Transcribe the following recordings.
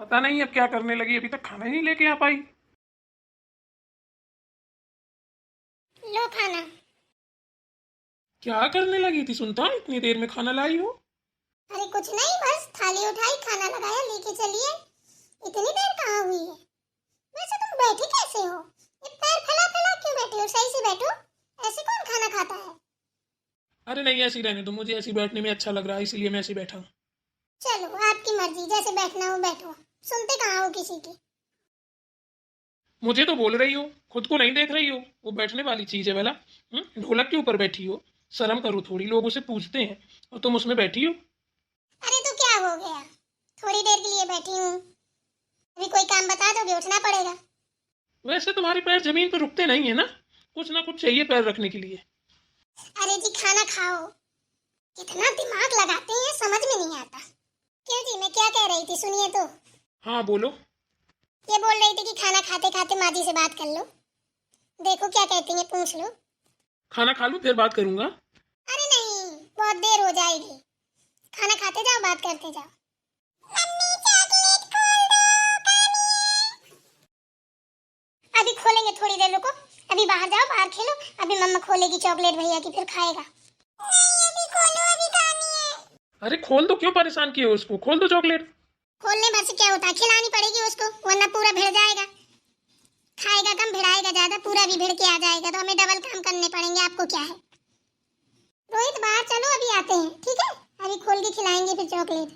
पता नहीं अब क्या करने लगी, अभी तक खाना ही नहीं लेके आ पाई। लो खाना। क्या करने लगी थी सुनता, इतनी देर में खाना लाई हो? अरे कुछ नहीं, बस थाली उठाई, खाना लगाया, लेके चलिए। इतनी देर कहाँ हुई है? वैसे तुम बैठे कैसे हो? ये पैर फैला फैला क्यों बैठे हो? सही से बैठो। ऐसे कौन खाना खाता है? अरे नहीं, ऐसी रहने दो, मुझे ऐसी बैठने में अच्छा लग रहा है, इसलिए मैं ऐसी बैठा हूँ। चलो आपकी मर्जी, जैसे बैठना हो बैठो। सुनते कहाँ हो किसी की? मुझे तो बोल रही हो, खुद को नहीं देख रही हो? वो बैठने वाली चीज है भला? ढोलक के ऊपर बैठी हो, शर्म करो थोड़ी, लोग उसे पूछते हैं और तुम उसमें बैठी हो। अरे तो क्या हो गया? थोड़ी देर के लिए बैठी हूँ। अभी कोई काम बता दोगे, उठना पड़ेगा। वैसे तुम्हारे पैर जमीन पर रुकते नहीं है ना, कुछ ना कुछ चाहिए पैर रखने के लिए। अरे जी खाना खाओ। कितना दिमाग लगाते हैं, समझ में नहीं आता। क्यों जी, मैं क्या कह रही थी सुनिए तो। हाँ बोलो। ये बोल रही थी कि खाना खाते खाते माँ जी से बात कर लो। देखो क्या कहती हैं, पूछ लो। खाना खा लूँ फिर बात करूंगा। अरे नहीं, बहुत देर हो जाएगी। खाना खाते जाओ, बात करते जाओ। मम्मी चॉकलेट खोल दो, खानी है। अभी खोलेंगे, थोड़ी देर रुको। अभी बाहर जाओ, बाहर खेलो। अभी मम्मा खोलेगी चॉकलेट भैया की, फिर खाएगा। नहीं अभी खोलो, अभी खानी है। अरे खोल दो, क्यों परेशान किए हो उसको, खोल दो चॉकलेट। खोलने भर से क्या होता है, खिलानी पड़ेगी उसको, वरना पूरा भिड़ जाएगा। खाएगा कम, भिड़ाएगा ज्यादा, पूरा भी भिड़ के आ जाएगा, तो हमें डबल काम करने पड़ेंगे। आपको क्या है? रोहित बाहर चलो, अभी आते हैं, ठीक है? अभी खोल के खिलाएंगे फिर चॉकलेट।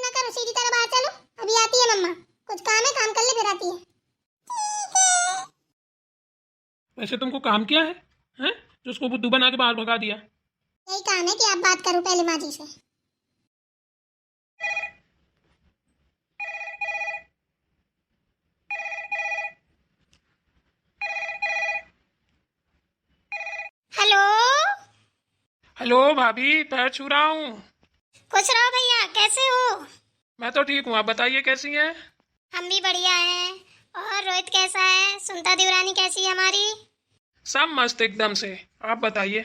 ना करो, सीधी तरह बाहर चलो। अभी आती है मम्मा, कुछ काम है, काम कर ले, फिर आती है। ठीक है। वैसे तुमको काम क्या है, हैं? जो उसको बुद्धू बना के बाहर भगा दिया। यही काम है कि आप बात करो पहले माँ जी से। हेलो। हेलो भाभी, पैर छू रहा हूँ। खुश रहो भैया, कैसे हो? मैं तो ठीक हूँ, आप बताइए कैसी हैं? हम भी बढ़िया हैं। और रोहित कैसा है? सुनता देवरानी कैसी है हमारी? सब मस्त एकदम से। आप बताइए।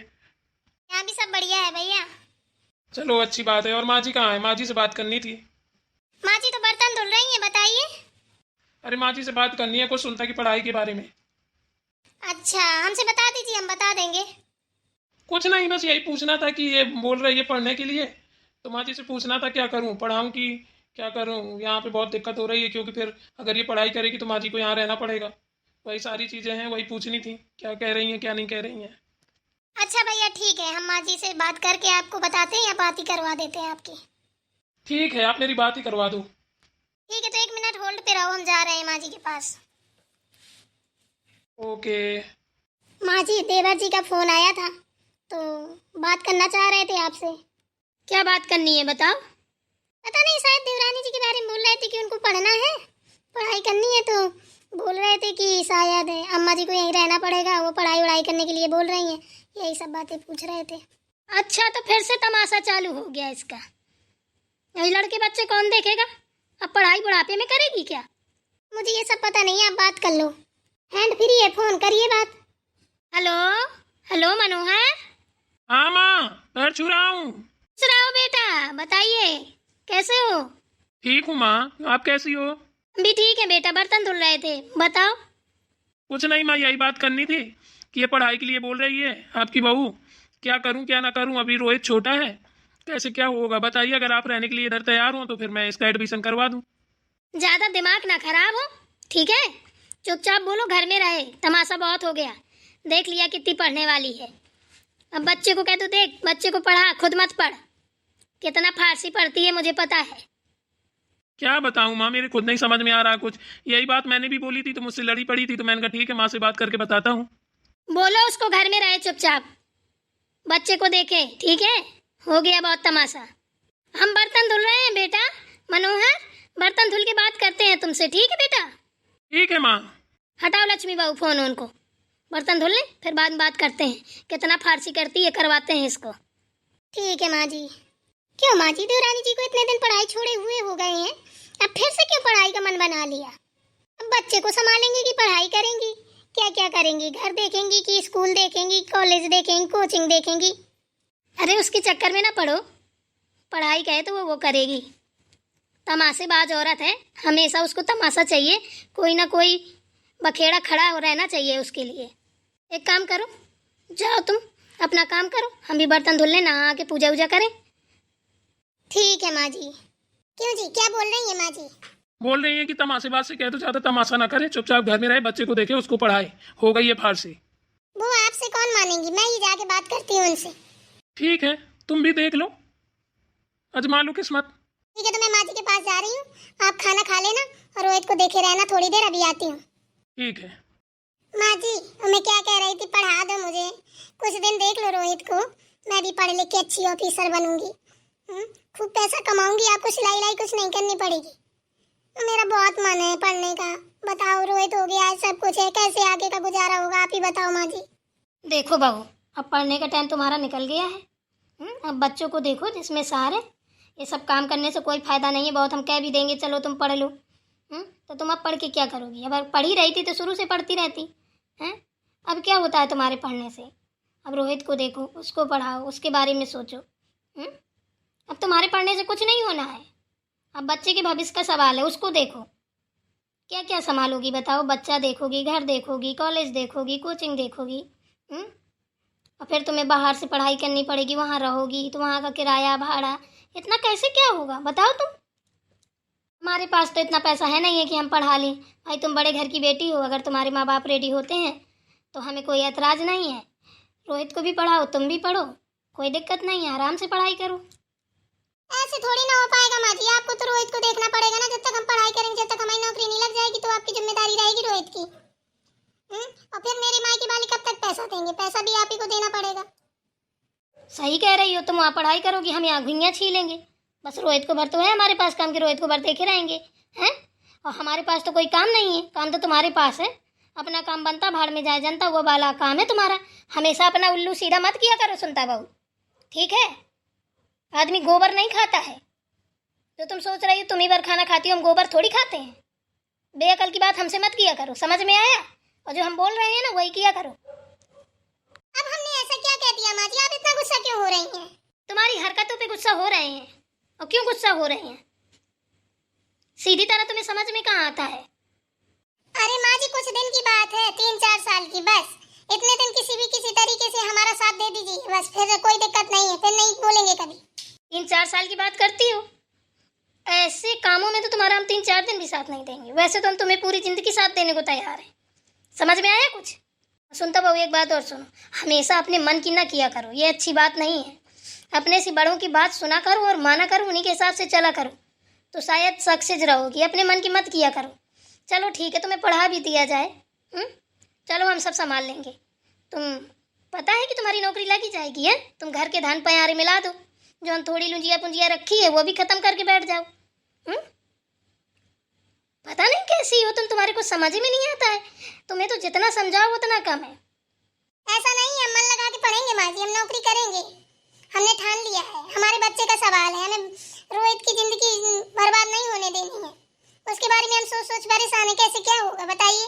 यहाँ भी सब बढ़िया है भैया। चलो अच्छी बात है। और माँ जी कहाँ है? माँ जी से बात करनी थी। माँ जी तो बर्तन धुल रही हैं, बताइए। अरे माँ जी से बात करनी है कुछ सुनता की पढ़ाई के बारे में। अच्छा, हमसे बता दीजिए, हम बता देंगे। कुछ नहीं, बस यही पूछना था कि ये बोल रही है पढ़ने के लिए, तो माँ जी से पूछना था क्या करूँ, पढ़ाऊँ कि क्या करूँ। यहाँ पे बहुत दिक्कत हो रही है, क्योंकि फिर अगर ये पढ़ाई करेगी तो माँ जी को यहाँ रहना पड़ेगा। वही सारी चीज़ें हैं, वही पूछनी थी, क्या कह रही हैं क्या नहीं कह रही हैं। अच्छा भैया ठीक है, हम माँ जी से बात करके आपको बताते हैं या बात ही करवा देते हैं आपकी। ठीक है, आप मेरी बात ही करवा दो। ठीक है, तो 1 मिनट होल्ड पे रहो, हम जा रहे हैं माँ जी के पास। ओके। माँ जी, देवर जी का फोन आया था, तो बात करना चाह रहे थे आपसे। क्या बात करनी है, बताओ। पता नहीं, शायद देवरानी जी के बारे में बोल रहे थे कि उनको पढ़ना है, पढ़ाई करनी है, तो बोल रहे थे कि शायद अम्मा जी को यहीं रहना पड़ेगा, वो पढ़ाई वढ़ाई करने के लिए बोल रही हैं। यही सब बातें पूछ रहे थे। अच्छा, तो फिर से तमाशा चालू हो गया इसका। यही लड़के बच्चे कौन देखेगा? अब पढ़ाई बुढ़ापे में करेगी क्या? मुझे ये सब पता नहीं है, आप बात कर लो। हैंड फ्री है, फोन करिए बात। हेलो। हेलो मनोहर। हाँ माँ, पैर छू रहा हूँ। खुश रहो बेटा, बताइए कैसे हो? ठीक हूँ माँ, आप कैसी हो? भी ठीक है बेटा, बर्तन धुल रहे थे, बताओ। कुछ नहीं माँ, यही बात करनी थी कि ये पढ़ाई के लिए बोल रही है आपकी बहू। क्या करूँ क्या ना करूँ, अभी रोहित छोटा है, कैसे क्या होगा बताइए। अगर आप रहने के लिए इधर तैयार हो तो फिर मैं इसका एडमिशन करवा दूँ। ज्यादा दिमाग ना खराब हो, ठीक है? चुपचाप बोलो, घर में रहे, तमाशा बहुत हो गया। देख लिया कितनी पढ़ने वाली है। अब बच्चे को कह दो, देख बच्चे को पढ़ा, खुद मत पढ़। कितना फारसी पढ़ती है मुझे पता है। क्या बताऊँ माँ, मेरे खुद नहीं समझ में आ रहा कुछ। यही बात मैंने भी बोली थी तो मुझसे लड़ी पड़ी थी, तो मैंने कहा ठीक है माँ से बात करके बताता हूँ। बोलो उसको घर में रहे चुपचाप, बच्चे को देखे, ठीक है? हो गया बहुत तमाशा। हम बर्तन धुल रहे हैं बेटा। मनोहर, बर्तन धुल के बात करते हैं तुमसे, ठीक है बेटा? ठीक है माँ। हटाओ लक्ष्मी बाबू फोन, उनको बर्तन धुल ले, फिर बाद में बात करते हैं। कितना फारसी करती है, करवाते हैं इसको। ठीक है माँ जी। क्यों माँ जी, देवरानी जी को इतने दिन पढ़ाई छोड़े हुए हो गए हैं, अब फिर से क्यों पढ़ाई का मन बना लिया? अब बच्चे को संभालेंगी कि पढ़ाई करेंगी? क्या क्या करेंगी, घर देखेंगी कि स्कूल देखेंगी, कॉलेज देखेंगी, कोचिंग देखेंगी? अरे उसके चक्कर में ना पड़ो, पढ़ाई कहे तो वो करेगी। तमाशेबाज औरत है, हमेशा उसको तमाशा चाहिए, कोई ना कोई बखेड़ा खड़ा हो रहना चाहिए उसके लिए। एक काम करो, जाओ तुम अपना काम करो, हम भी बर्तन धुल लें, नहा के पूजा वूजा करें। ठीक है माँ जी। क्यों जी, क्या बोल रही है माँ जी? बोल रही है कि तमाशेबाज से कह तो ज़्यादा तमाशा ना करे, चुपचाप घर में रहे, बच्चे को देखे, उसको पढ़ाए। हो गई है फारसी। वो आपसे कौन मानेंगी, मैं ही जाके बात करती हूँ उनसे। ठीक है, तुम भी देख लो, अजमा लो किस्मत। ठीक है, तो मैं माँ जी के पास जा रही हूँ, आप खाना खा लेना और रोहित को देखे रहना थोड़ी देर, अभी आती हूँ। ठीक है। माँ जी, मैं क्या कह रही थी, पढ़ा दो मुझे, कुछ दिन देख लो रोहित को, मैं भी पढ़ लिख के अच्छी ऑफिसर बनूंगी। खूब पैसा कमाऊंगी, आपको सिलाई लाई कुछ नहीं करनी पड़ेगी। मेरा बहुत मन है पढ़ने का। बताओ, रोहित हो गया है, सब कुछ है, कैसे आगे का गुजारा होगा, आप ही बताओ माँ जी। देखो बहू, अब पढ़ने का टाइम तुम्हारा निकल गया है। अब बच्चों को देखो जिसमें सहारे, ये सब काम करने से कोई फायदा नहीं है। बहुत हम कह भी देंगे चलो तुम पढ़ लो, तो तुम अब पढ़ के क्या करोगी? अब पढ़ी रही थी तो शुरू से पढ़ती रहती हैं। अब क्या होता है तुम्हारे पढ़ने से? अब रोहित को देखो, उसको पढ़ाओ, उसके बारे में सोचो। अब तुम्हारे पढ़ने से कुछ नहीं होना है। अब बच्चे के भविष्य का सवाल है, उसको देखो। क्या क्या संभालोगी बताओ? बच्चा देखोगी, घर देखोगी, कॉलेज देखोगी, कोचिंग देखोगी, और फिर तुम्हें बाहर से पढ़ाई करनी पड़ेगी, वहाँ रहोगी तो वहाँ का किराया भाड़ा, इतना कैसे क्या होगा बताओ तुम? हमारे पास तो इतना पैसा है नहीं है कि हम पढ़ा लें। भाई तुम बड़े घर की बेटी हो, अगर तुम्हारे माँ बाप रेडी होते हैं तो हमें कोई ऐतराज़ नहीं है। रोहित को भी पढ़ाओ, तुम भी पढ़ो, कोई दिक्कत नहीं है, आराम से पढ़ाई करो। ऐसे थोड़ी ना हो पाएगा माँ जी, आपको तो रोहित को देखना पड़ेगा ना। जब तक हम पढ़ाई करेंगे, जब तक हमारी नौकरी नहीं लग जाएगी तो आपकी जिम्मेदारी रहेगी रोहित की। और फिर मेरी माँ की वाली कब तक पैसा देंगे? पैसा भी आप ही को देना पड़ेगा। सही कह रही हो, तुम वहाँ पढ़ाई करोगी, हम यहाँ घुइयाँ छीलेंगे। बस रोहित को भर तो है हमारे पास काम, के रोहित को भर देखे रहेंगे हैं। और हमारे पास तो कोई काम नहीं है, काम तो तुम्हारे पास है। अपना काम बनता भाड़ में जाए जनता, वो वाला काम है तुम्हारा। हमेशा अपना उल्लू सीधा मत किया करो सुनता बहू, ठीक है? आदमी गोबर नहीं खाता है। जो तुम सोच रही हो तुम ही बार खाना खाती हो, हम गोबर थोड़ी खाते हैं। बेअकल की बात हमसे मत किया करो, समझ में आया? और जो हम बोल रहे हैं ना वही किया करो। अब हमने ऐसा क्या कह दिया माँ जी, आप इतना गुस्सा क्यों हो रही हैं? तुम्हारी हरकतों पे गुस्सा हो रहे हैं। और क्यों गुस्सा हो रहे हैं? सीधी तरह तुम्हें समझ में कहाँ आता है? अरे माँ जी, कुछ दिन की बात है, 3-4 साल की, बस इतने दिन किसी तरीके से हमारा साथ दे दीजिए, बस फिर कोई दिक्कत नहीं है, फिर नहीं बोलेंगे कभी। 3-4 साल की बात करती हो? ऐसे कामों में तो तुम्हारा हम 3-4 दिन भी साथ नहीं देंगे। वैसे तो हम तुम्हें पूरी जिंदगी साथ देने को तैयार है। समझ में आया कुछ? सुनता बहू, एक बात और सुनो, हमेशा अपने मन की ना किया करो, ये अच्छी बात नहीं है। अपने से बड़ों की बात सुना करो और माना करो, उन्हीं के हिसाब से चला करो, तो शायद सक्सेस रहोगी। अपने मन की मत किया करो। चलो ठीक है, तुम्हें पढ़ा भी दिया जाए, चलो हम सब संभाल लेंगे। तुम पता है कि तुम्हारी नौकरी लगी जाएगी है? तुम घर के धान पयारे मिला दो, जो हम थोड़ी लुंजिया पुंजिया रखी है वो भी खत्म करके बैठ जाओ। पता नहीं कैसी हो तुम, तुम्हारे को समझ में नहीं आता है। तुम्हें तो जितना समझाओ उतना कम है। ऐसा नहीं है, मन लगा के पढ़ेंगे माँ जी, हम नौकरी करेंगे, हमने ठान लिया है। हमारे बच्चे का सवाल है, हमें रोहित की जिंदगी बर्बाद नहीं होने देनी है। उसके बारे में हम सोच परेशान है, कैसे क्या होगा बताइए?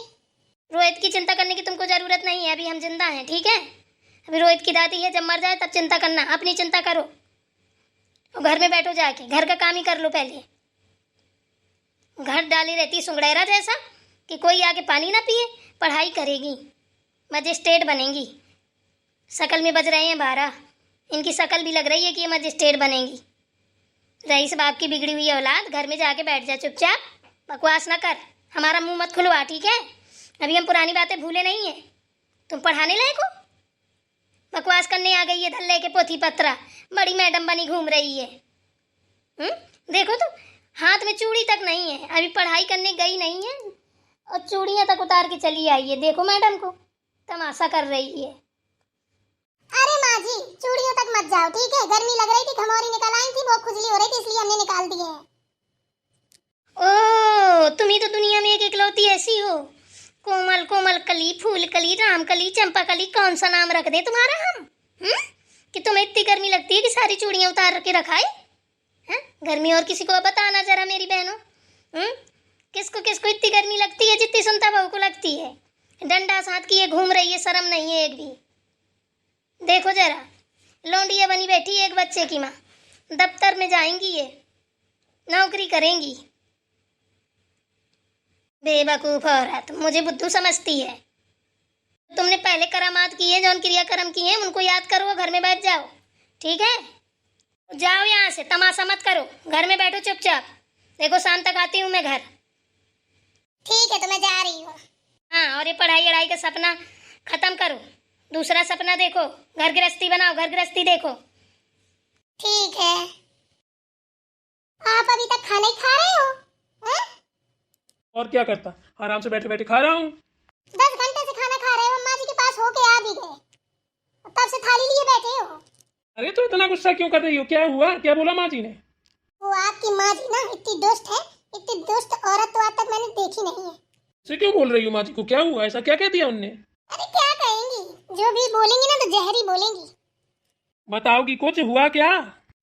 रोहित की चिंता करने की तुमको जरूरत नहीं है, अभी हम जिंदा हैं, ठीक है? अभी रोहित की दादी है, जब मर जाए तब चिंता करना, अपनी चिंता करो। और घर में बैठो जाके, घर का काम ही कर लो पहले। घर डाली रहती सुंगड़ेरा जैसा कि कोई आके पानी ना पिए। पढ़ाई करेगी, मजिस्ट्रेट बनेंगी। शकल में बज रहे हैं 12, इनकी शकल भी लग रही है कि ये मजिस्ट्रेट बनेंगी। रईस बाप की बिगड़ी हुई औलाद, घर में जाके बैठ जा चुपचाप, बकवास ना कर, हमारा मुंह मत खुलवा, ठीक है? अभी हम पुरानी बातें भूले नहीं है। तुम पढ़ाने लायक हो? बकवास करने आ गई है धल्ले के पोथी पत्रा, बड़ी मैडम बनी घूम रही है। देखो तो हाथ में चूड़ी तक नहीं है, अभी पढ़ाई करने गई नहीं है और चूड़ियां तक उतार के चली आई है। देखो मैडम को, तमाशा कर रही है। अरे माँ जी, चूड़ियों तक मत जाओ, ठीक है? गर्मी लग रही थी, खमौरी निकल आई थी, बहुत खुजली हो रही थी, इसलिए हमने निकाल दिए हैं। ओह, तुम ही तो दुनिया में एक इकलौती ऐसी हो, कोमल कोमल कली, फूल कली, राम कली, चंपा कली, कौन सा नाम रख दे तुम्हारा हम? कि तुम्हें इतनी गर्मी लगती है कि सारी चूड़ियां उतार के रखाई है? गर्मी और किसी को बताना जरा मेरी बहनों, किसको किसको इतनी गर्मी लगती है जितनी सुनता बहू को लगती है? डंडा साथ किए घूम रही है, शर्म नहीं है एक भी। देखो जरा, लौंडिया बनी बैठी है एक बच्चे की माँ, दफ्तर में जाएंगी ये, नौकरी करेंगी। बेवकूफ औरत, मुझे बुद्धू समझती है। तुमने पहले करामात की है, जौन क्रियाकर्म किए हैं उनको याद करो, घर में बैठ जाओ, ठीक है? जाओ यहाँ से, तमाशा मत करो, घर में बैठो चुपचाप। देखो शाम तक आती हूँ मैं घर। ठीक है, तो मैं जा रही हूँ। हाँ, और ये पढ़ाई वढ़ाई का सपना खत्म करो, दूसरा सपना देखो, घर गृहस्थी बनाओ, घर गृहस्थी देखो। ठीक है। आप अभी तक खाना ही खा रहे हो? हैं? और क्या करता, आराम से बैठे बैठे खा रहा हूँ। 10 घंटे से खाना खा रहे हो, अम्मा जी के पास होके आ भी गए, तब से थाली लिए बैठे हो। अरे तो इतना गुस्सा क्यों कर रही हो, क्या हुआ, क्या बोला माँ जी ने? वो आपकी माँ जी ना इतनी दुष्ट है, इतनी दुष्ट औरत तो आज तक मैंने देखी नहीं है। से क्यों बोल रही हो, माँ जी को क्या हुआ, ऐसा क्या कह दिया उनने? अरे क्या कहेंगी, जो भी बोलेंगी ना तो जहर ही बोलेंगी। बताओगी, कुछ हुआ क्या?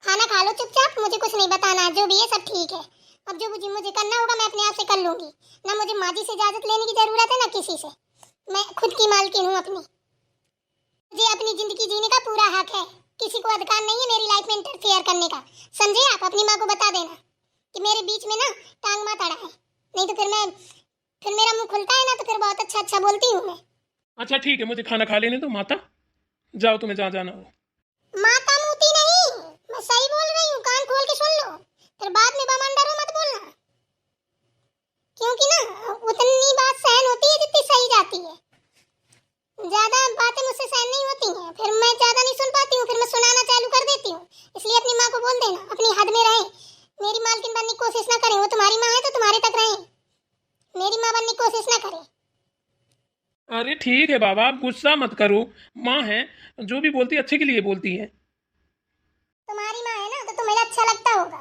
खाना खा लो चुपचाप, मुझे कुछ नहीं बताना, जो भी है सब ठीक है। अब जो मुझे करना होगा मैं अपने आप से कर लूंगी, ना मुझे माँ जी से इजाजत लेने की जरूरत है ना किसी से। मैं खुद की मालकिन हूँ अपनी, मुझे अपनी जिंदगी जीने का पूरा हक है, किसी को अधिकार नहीं है मेरी लाइफ में इंटरफेयर करने का। समझे? आप अपनी माँ को बता देना कि मेरे बीच में ना टांग मत अड़ाए, नहीं तो फिर मेरा मुंह खुलता है ना तो फिर बहुत अच्छा अच्छा बोलती हूँ मैं। अच्छा ठीक है, मुझे खाना खा लेने दो माता, जाओ तुम्हें जहाँ जाना हो। माता मूती नहीं, मैं सही बोल रही हूँ, कान खोल के सुन लो, फिर बाद में बमंडरो मत बोलना, क्योंकि ना उतनी बात सहन होती है जितनी सही जाती है, ज्यादा बातें मुझसे सहन नहीं होती हैं, फिर मैं ज्यादा नहीं सुन पाती हूँ, फिर मैं सुनाना चालू कर देती हूँ। इसलिए अपनी माँ को बोल देना अपनी हद में रहे, मेरी मालकिन बनने की कोशिश ना करें, वो तुम्हारी माँ है तो तुम्हारे तक रहे, मेरी माँ बनने की कोशिश ना करें। अरे ठीक है बाबा, आप गुस्सा मत करो, माँ है, जो भी बोलती है अच्छे के लिए बोलती है। तुम्हारी माँ है ना तो तुम्हें अच्छा लगता होगा,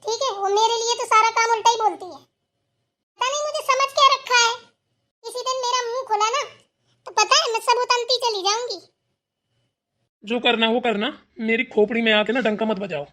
ठीक है? वो मेरे लिए तो सारा काम उल्टा ही बोलती है, पता नहीं मुझे समझ क्या रखा है। किसी दिन मेरा मुंह खुला ना तो पता है मैं सब उतनती चली जाऊंगी। जो करना वो करना, मेरी खोपड़ी में आके ना डंका मत बजाओ।